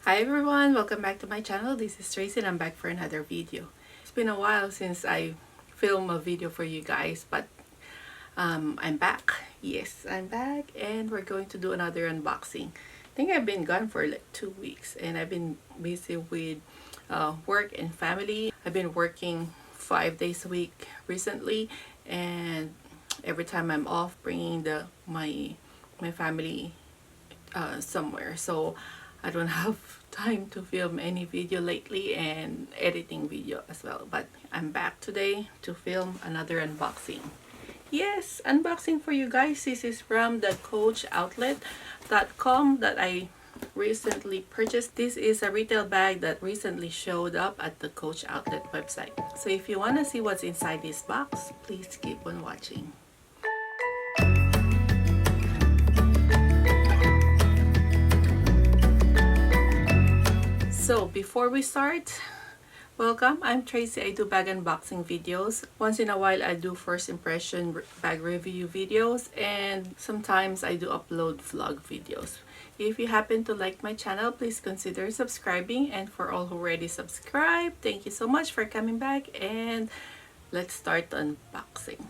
Hi everyone, welcome back to my channel. This is Tracy and I'm back for another video. It's been a while since I filmed a video for you guys, but I'm back. Yes, I'm back and we're going to do another unboxing. I think I've been gone for like 2 weeks and I've been busy with work and family. I've been working 5 days a week recently, and every time I'm off, bringing my family somewhere, so I don't have time to film any video lately and editing video as well, but I'm back today to film another unboxing. Yes, unboxing for you guys. This is from the coachoutlet.com that I recently purchased. This is a retail bag that recently showed up at the Coach Outlet website. So if you want to see what's inside this box, please keep on watching. So before we start, welcome, I'm Tracy. I do bag unboxing videos. Once in a while I do first impression bag review videos, and sometimes I do upload vlog videos. If you happen to like my channel, please consider subscribing, and for all who already subscribed, thank you so much for coming back, and let's start the unboxing.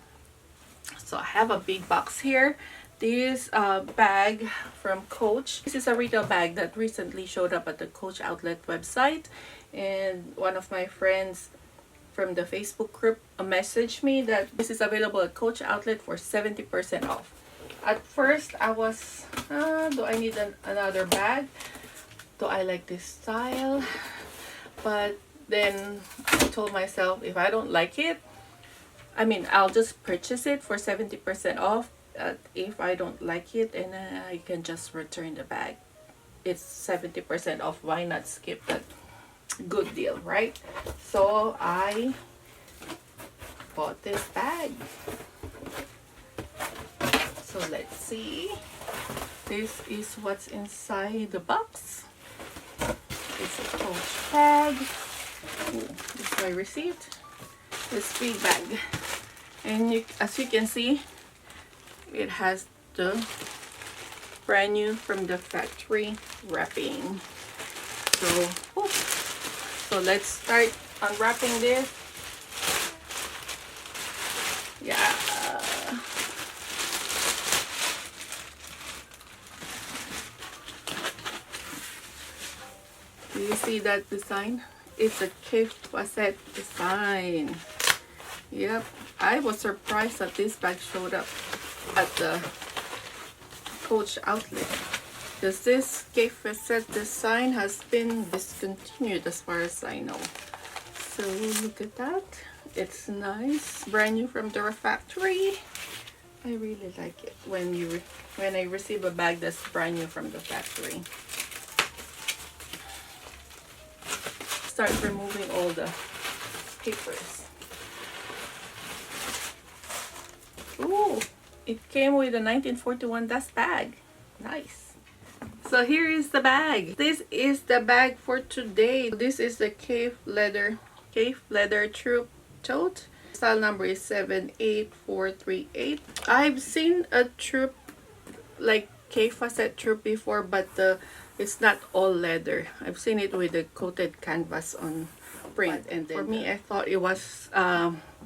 So I have a big box here. This bag from Coach. This is a retail bag that recently showed up at the Coach Outlet website, and one of my friends from the Facebook group messaged me that this is available at Coach Outlet for 70% off. At first I was, do I need another bag? Do I like this style? But then I told myself, if I don't like it, I'll just purchase it for 70% off. If I don't like it, and I can just return the bag. It's 70% off. Why not skip that good deal, right? So I bought this bag. So let's see. This is what's inside the box. It's a Coach bag. Ooh, this is my receipt. This big bag, and as you can see, it has the brand new from the factory wrapping. So let's start unwrapping this. Yeah. Do you see that design? It's a Kaffe Fasset design. Yep, I was surprised that this bag showed up at the Coach Outlet, because this Kaffe Fasset design has been discontinued as far as I know. So look at that. It's nice, brand new from the factory. I really like it when I receive a bag that's brand new from the factory. Start removing all the papers. Ooh, it came with a 1941 dust bag. Nice. So here is the bag. This is the bag for today. This is the Kaffe leather Troupe Tote. Style number is 78438. I've seen a Troupe, like Kaffe Fasset Troupe before, but it's not all leather. I've seen it with a coated canvas on print, and then for me, I thought it was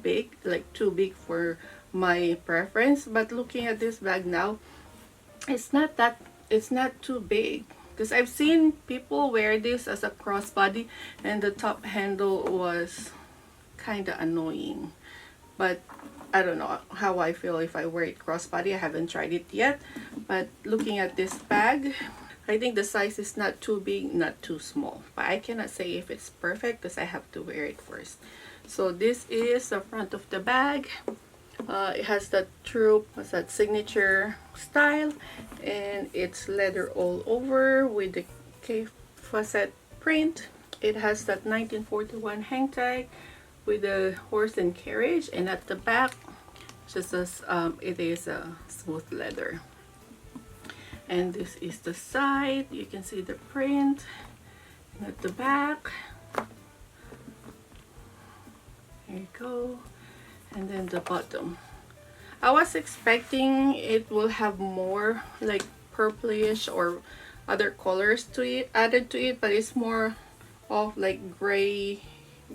big, like too big for my preference. But looking at this bag now, it's not too big, because I've seen people wear this as a crossbody and the top handle was kind of annoying. But I don't know how I feel if I wear it crossbody. I haven't tried it yet, but looking at this bag, I think the size is not too big, not too small, but I cannot say if it's perfect because I have to wear it first. So this is the front of the bag. It has that Troupe, has that signature style, and it's leather all over with the Kaffe Fasset print. It has that 1941 hang tag with the horse and carriage, and at the back, just as it is a smooth leather. And this is the side. You can see the print. And at the back, here you go. And then the bottom, I was expecting it will have more like purplish or other colors to it, added to it, but it's more of like gray,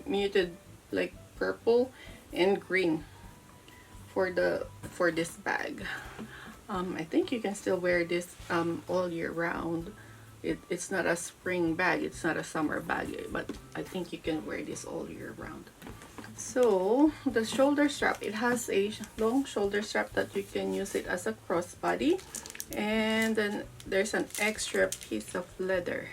muted, like purple and green for this bag. I think you can still wear this all year round. It's not a spring bag, it's not a summer bag, but I think you can wear this all year round. So the shoulder strap, it has a long shoulder strap that you can use it as a crossbody, and then there's an extra piece of leather.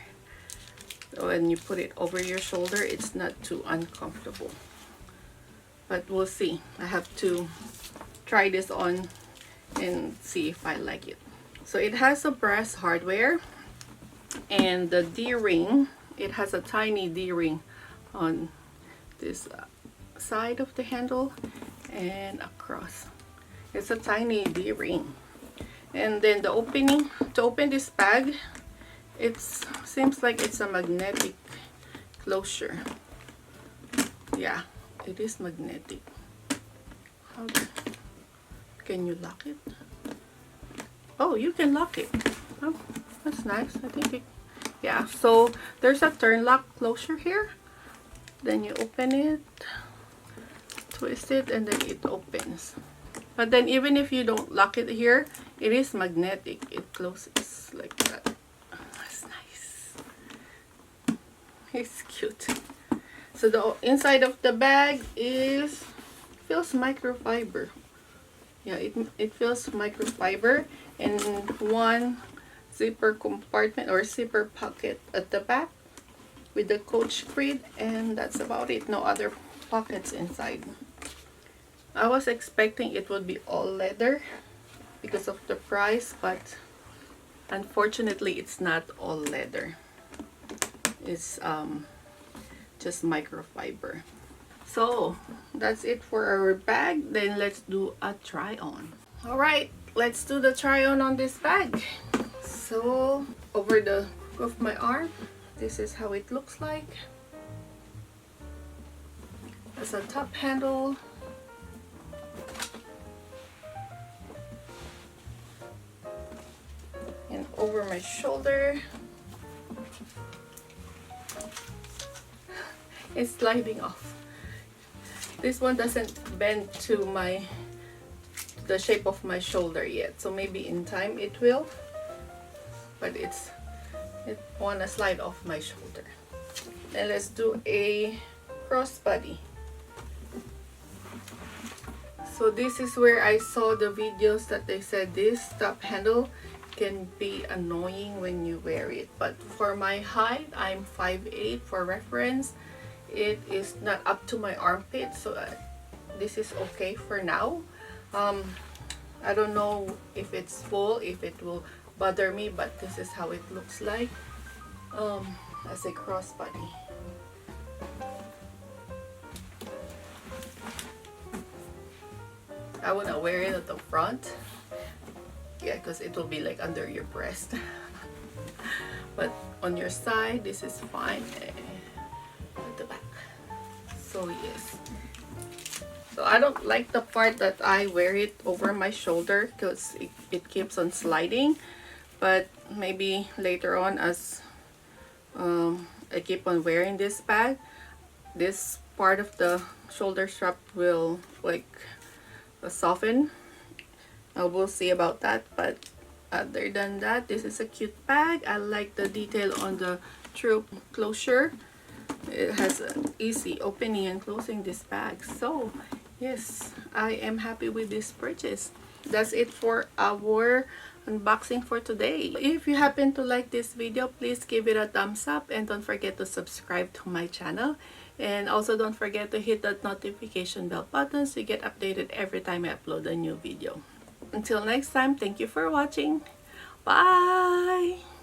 So when you put it over your shoulder, it's not too uncomfortable. But we'll see. I have to try this on and see if I like it. So it has a brass hardware, and the D-ring, it has a tiny D-ring on this side of the handle and across. It's a tiny D-ring. And then the opening, to open this bag, it seems like it's a magnetic closure. Yeah, it is magnetic. How can you lock it? Oh, you can lock it. Oh, that's nice. I think it, yeah, so there's a turn lock closure here. Then you open it, twist it, and then it opens. But then even if you don't lock it here, it is magnetic. It closes like that. That's nice. It's cute. So the inside of the bag feels microfiber. Yeah, it feels microfiber, and one zipper compartment or zipper pocket at the back with the Coach grid, and that's about it. No other pockets inside. I was expecting it would be all leather because of the price, but unfortunately it's not all leather. It's just microfiber. So that's it for our bag. Then let's do a try on. All right, let's do the try on this bag. So over the crook of my arm, this is how it looks like. There's a top handle, and over my shoulder, it's sliding off. This one doesn't bend to the shape of my shoulder yet, so maybe in time it will, but it wanna slide off my shoulder. And let's do a crossbody. So this is where I saw the videos that they said this top handle can be annoying when you wear it, but for my height, I'm 5'8", for reference. It is not up to my armpit, so this is okay for now. I don't know if it's full, if it will bother me, but this is how it looks like as a crossbody. I want to wear it at the front, yeah, because it will be like under your breast. But on your side, this is fine. At the back. So yes. So I don't like the part that I wear it over my shoulder because it keeps on sliding. But maybe later on, as I keep on wearing this bag, this part of the shoulder strap will like soften. We'll see about that, but other than that, this is a cute bag. I like the detail on the Troupe closure. It has an easy opening and closing this bag. So yes, I am happy with this purchase. That's it for our unboxing for today. If you happen to like this video, please give it a thumbs up, and don't forget to subscribe to my channel. And also don't forget to hit that notification bell button so you get updated every time I upload a new video. Until next time, thank you for watching. Bye!